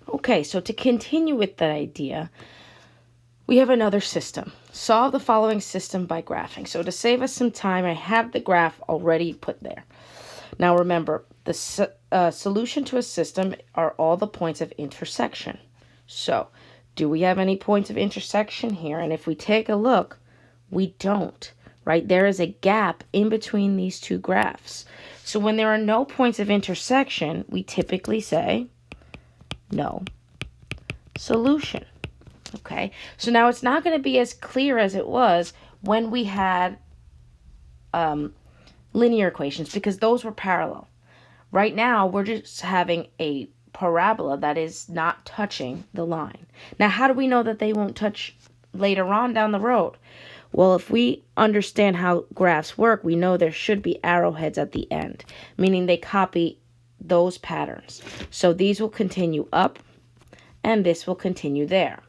Okay, so to continue with that idea, we have another system. Solve the following system by graphing. So to save us some time, I have the graph already put there. Now remember, the solution to a system are all the points of intersection. So do we have any points of intersection here? And if we take a look, we don't, right? There is a gap in between these two graphs. So when there are no points of intersection, we typically say no solution. Okay, so now it's not going to be as clear as it was when we had linear equations, because those were parallel. Right now, we're just having a parabola that is not touching the line. Now, how do we know that they won't touch later on down the road? Well, if we understand how graphs work, we know there should be arrowheads at the end, meaning they copy those patterns. So these will continue up, and this will continue there.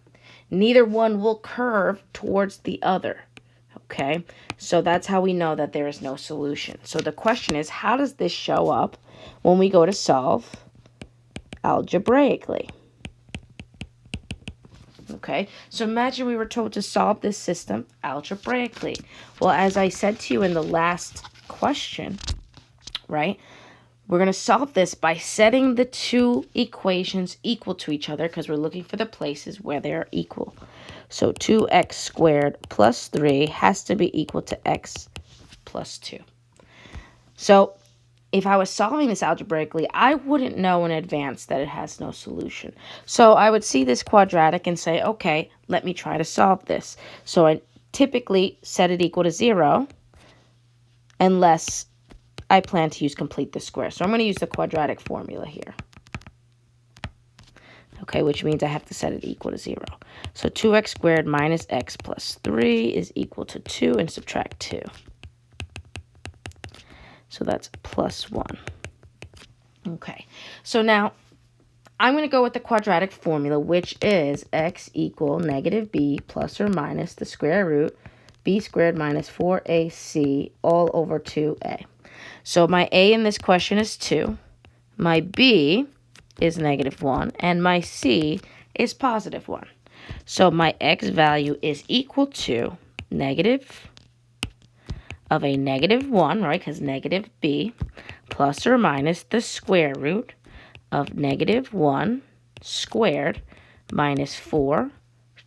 Neither one will curve towards the other. Okay, so that's how we know that there is no solution. So the question is, how does this show up when we go to solve algebraically? Okay, so imagine we were told to solve this system algebraically. Well, as I said to you in the last question, right, we're going to solve this by setting the two equations equal to each other, because we're looking for the places where they are equal. So 2x squared plus 3 has to be equal to x plus 2. So if I was solving this algebraically, I wouldn't know in advance that it has no solution. So I would see this quadratic and say, okay, let me try to solve this. So I typically set it equal to 0 unless I plan to use complete the square. So I'm going to use the quadratic formula here. Okay, which means I have to set it equal to 0. So 2x squared minus x plus 3 is equal to 2, and subtract 2. So that's plus 1. Okay, so now I'm going to go with the quadratic formula, which is x equal negative b plus or minus the square root b squared minus 4ac all over 2a. So my a in this question is 2, my b is negative 1, and my c is positive 1. So my x value is equal to negative of a negative 1, right, because negative b, plus or minus the square root of negative 1 squared minus 4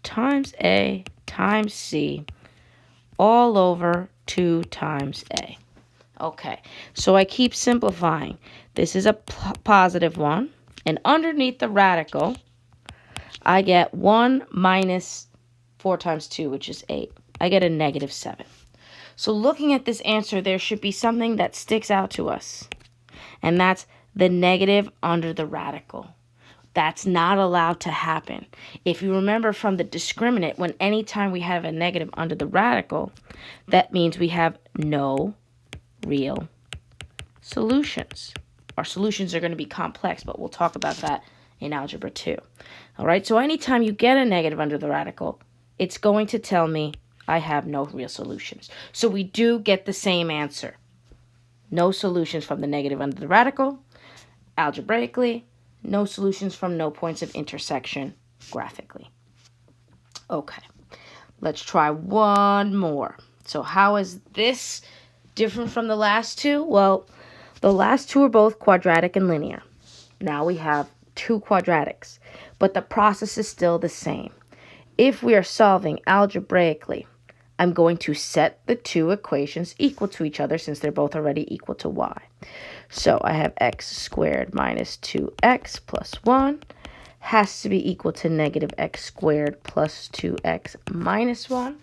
times a times c all over 2 times a. Okay, so I keep simplifying. This is a positive 1, and underneath the radical, I get 1 minus 4 times 2, which is 8. I get a negative 7. So looking at this answer, there should be something that sticks out to us, and that's the negative under the radical. That's not allowed to happen. If you remember from the discriminant, when anytime we have a negative under the radical, that means we have no real solutions. Our solutions are going to be complex, but we'll talk about that in Algebra 2. All right, so anytime you get a negative under the radical, it's going to tell me I have no real solutions. So we do get the same answer. No solutions from the negative under the radical, algebraically. No solutions from no points of intersection, graphically. Okay, let's try one more. So how is this different from the last two? Well, the last two are both quadratic and linear. Now we have two quadratics, but the process is still the same. If we are solving algebraically, I'm going to set the two equations equal to each other since they're both already equal to y. So I have x squared minus 2x plus 1 has to be equal to negative x squared plus 2x minus 1.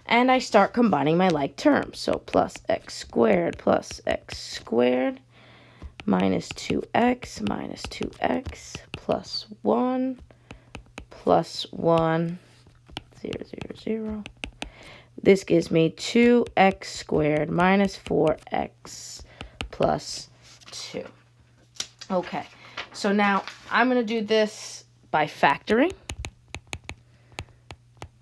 And I start combining my like terms. So plus x squared minus 2x plus 1 plus 1, 0, 0, 0. This gives me 2x squared minus 4x plus 2. Okay, so now I'm going to do this by factoring.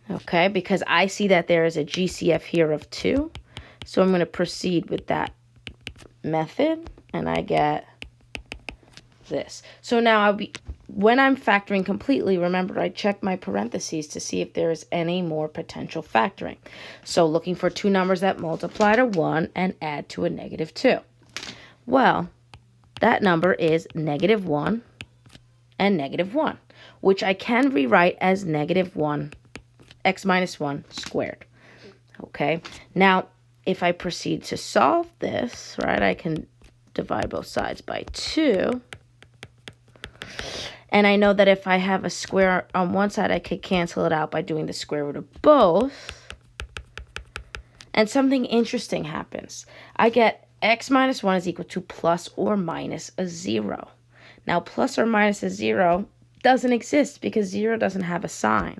Okay, because I see that there is a GCF here of 2. So I'm going to proceed with that method, and I get this. So now when I'm factoring completely, remember I check my parentheses to see if there is any more potential factoring. So looking for two numbers that multiply to 1 and add to a -2. Well, that number is -1 and -1, which I can rewrite as -1, x minus 1 squared. Okay, now if I proceed to solve this, right, I can divide both sides by 2. And I know that if I have a square on one side, I could cancel it out by doing the square root of both. And something interesting happens. I get x minus 1 is equal to plus or minus a 0. Now, plus or minus a 0 doesn't exist because 0 doesn't have a sign.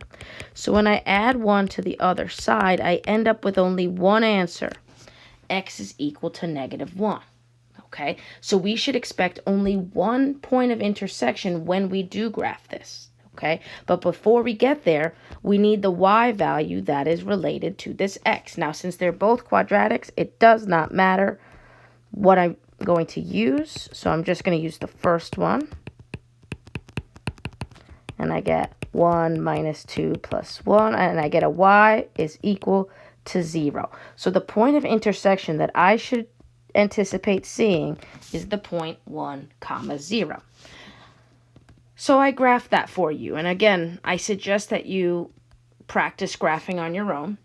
So when I add 1 to the other side, I end up with only one answer. X is equal to -1. Okay, so we should expect only one point of intersection when we do graph this. Okay, but before we get there, we need the y value that is related to this x. Now, since they're both quadratics, it does not matter what I'm going to use. So I'm just going to use the first one. And I get 1 minus 2 plus 1. And I get a y is equal to 0. So the point of intersection that I should anticipate seeing is the point 1, 0. So I graphed that for you. And again, I suggest that you practice graphing on your own.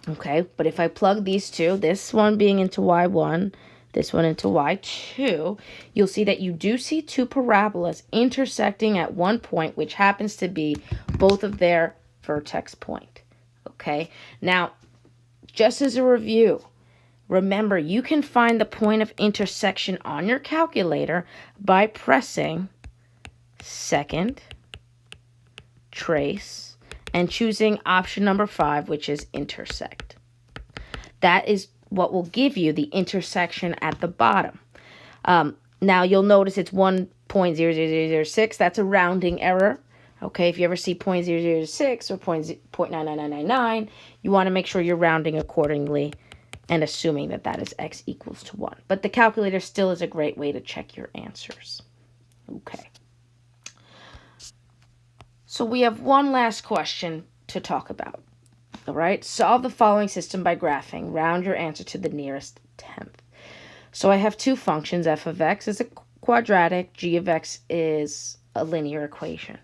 Okay, but if I plug these two, this one being into y1, this one into y2, you'll see that you do see two parabolas intersecting at one point, which happens to be both of their vertex point. Okay, now, just as a review, remember, you can find the point of intersection on your calculator by pressing second, trace, and choosing option number 5, which is intersect. That is what will give you the intersection at the bottom. Now, you'll notice it's 1.00006. That's a rounding error. Okay, if you ever see 0.006 or 0.99999, you want to make sure you're rounding accordingly and assuming that that is x equals to 1. But the calculator still is a great way to check your answers. Okay. So we have one last question to talk about. All right, solve the following system by graphing. Round your answer to the nearest tenth. So I have two functions. F of x is a quadratic. G of x is a linear equation.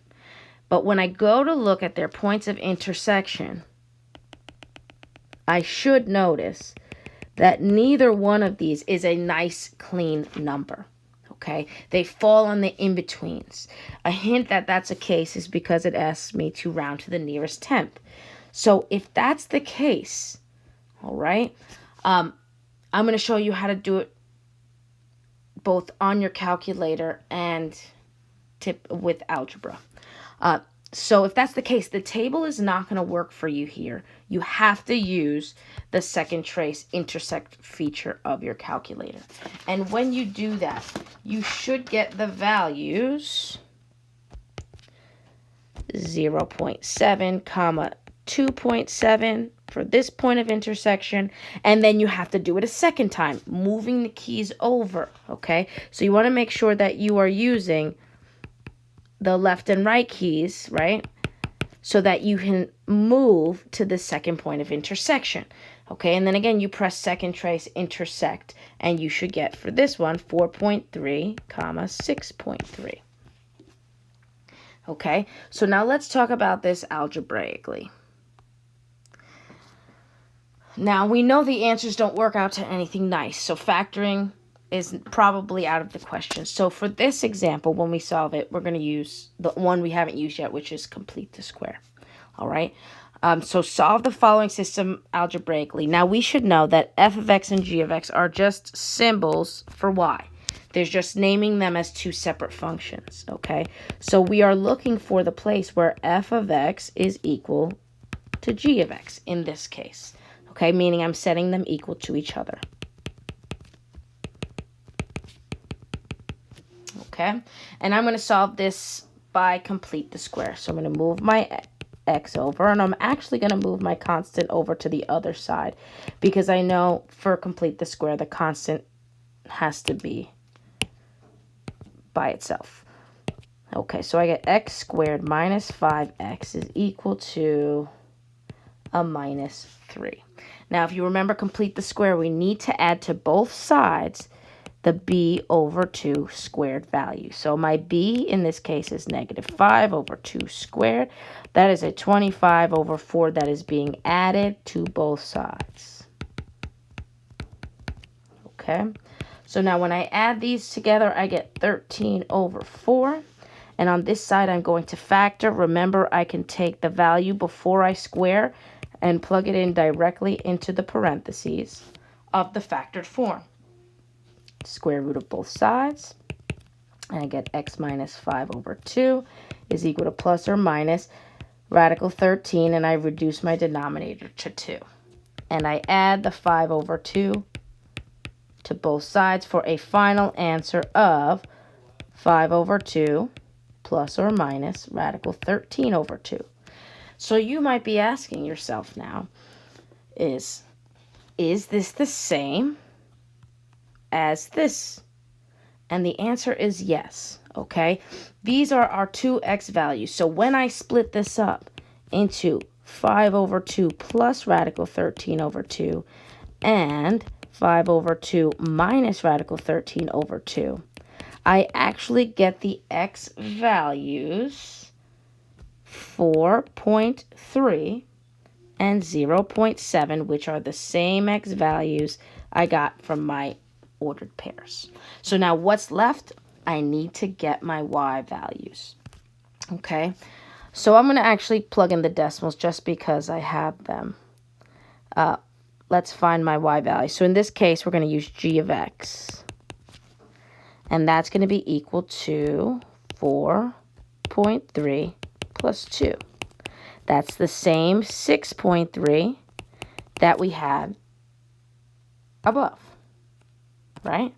But when I go to look at their points of intersection, I should notice that neither one of these is a nice, clean number. Okay, they fall on the in-betweens. A hint that that's a case is because it asks me to round to the nearest tenth. So if that's the case, all right, I'm going to show you how to do it both on your calculator and with algebra. So if that's the case, the table is not going to work for you here. You have to use the second trace intersect feature of your calculator. And when you do that, you should get the values 0.7, 2.7 for this point of intersection, and then you have to do it a second time, moving the keys over, okay? So you want to make sure that you are using the left and right keys, right? So that you can move to the second point of intersection, okay? And then again, you press second trace intersect, and you should get for this one 4.3, 6.3. Okay, so now let's talk about this algebraically. Now, we know the answers don't work out to anything nice, so factoring is probably out of the question. So for this example, when we solve it, we're going to use the one we haven't used yet, which is complete the square. All right, so solve the following system algebraically. Now, we should know that f of x and g of x are just symbols for y. There's just naming them as two separate functions, okay? So we are looking for the place where f of x is equal to g of x in this case, okay? Meaning I'm setting them equal to each other. Okay? And I'm going to solve this by complete the square. So I'm going to move my x over, and I'm actually going to move my constant over to the other side because I know for complete the square, the constant has to be by itself. Okay, so I get x squared minus 5x is equal to a minus 3. Now, if you remember, complete the square, we need to add to both sides the b over 2 squared value. So my b in this case is negative 5 over 2 squared. That is a 25 over 4 that is being added to both sides. Okay, so now when I add these together, I get 13 over 4. And on this side, I'm going to factor. Remember, I can take the value before I square and plug it in directly into the parentheses of the factored form. Square root of both sides. And I get x minus 5 over 2 is equal to plus or minus radical 13. And I reduce my denominator to 2. And I add the 5 over 2 to both sides for a final answer of 5 over 2 plus or minus radical 13 over 2. So you might be asking yourself now, is this the same as this? And the answer is yes, okay? These are our 2x values. So when I split this up into 5 over 2 plus radical 13 over 2 and 5 over 2 minus radical 13 over 2, I actually get the x values 4.3 and 0.7, which are the same x values I got from my ordered pairs. So now what's left? I need to get my y values. Okay, so I'm going to actually plug in the decimals just because I have them. Let's find my y value. So in this case, we're going to use g of x. And that's going to be equal to 4.3 plus 2. That's the same 6.3 that we had above, right?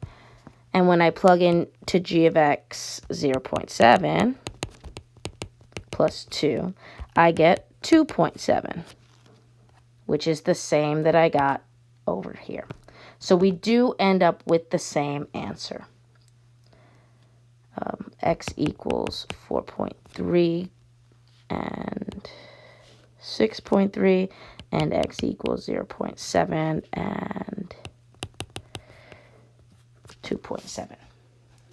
And when I plug in to g of x 0.7 plus 2, I get 2.7, which is the same that I got over here. So we do end up with the same answer. X equals 4.3 and 6.3, and x equals 0.7 and 2.7.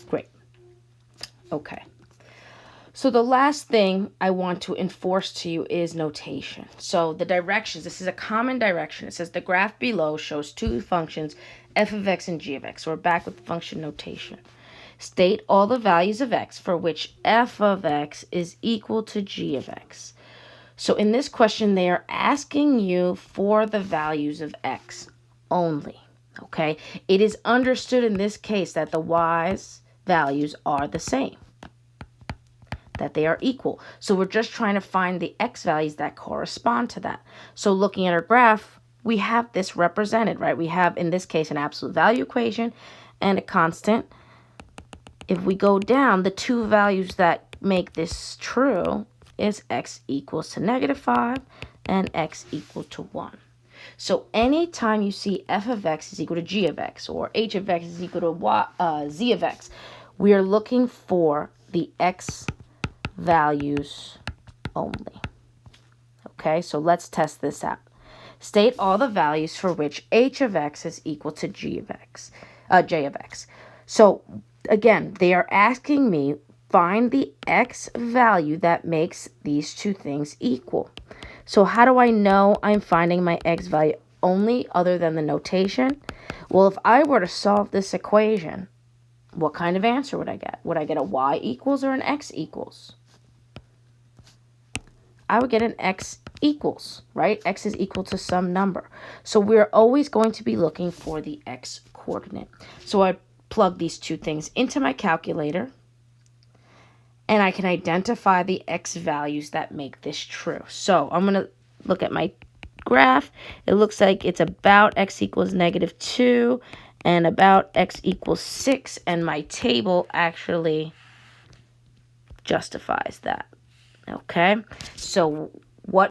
Great. Okay. So the last thing I want to enforce to you is notation. So the directions, this is a common direction. It says the graph below shows two functions, f of x and g of x. So we're back with function notation. State all the values of x for which f of x is equal to g of x. So in this question, they are asking you for the values of x only, okay? It is understood in this case that the y's values are the same, that they are equal. So we're just trying to find the x values that correspond to that. So looking at our graph, we have this represented, right? We have, in this case, an absolute value equation and a constant. If we go down, the two values that make this true is x equals to -5 and x equal to 1. So anytime you see f of x is equal to g of x or h of x is equal to z of x, we are looking for the x values only. Okay, so let's test this out. State all the values for which h of x is equal to j of x. So again, they are asking me, find the x value that makes these two things equal. So how do I know I'm finding my x value only other than the notation? Well, if I were to solve this equation, what kind of answer would I get? Would I get a y equals or an x equals? I would get an x equals, right? X is equal to some number. So we're always going to be looking for the x coordinate. So I plug these two things into my calculator, and I can identify the x values that make this true. So I'm going to look at my graph. It looks like it's about x equals -2 and about x equals 6, and my table actually justifies that. Okay, so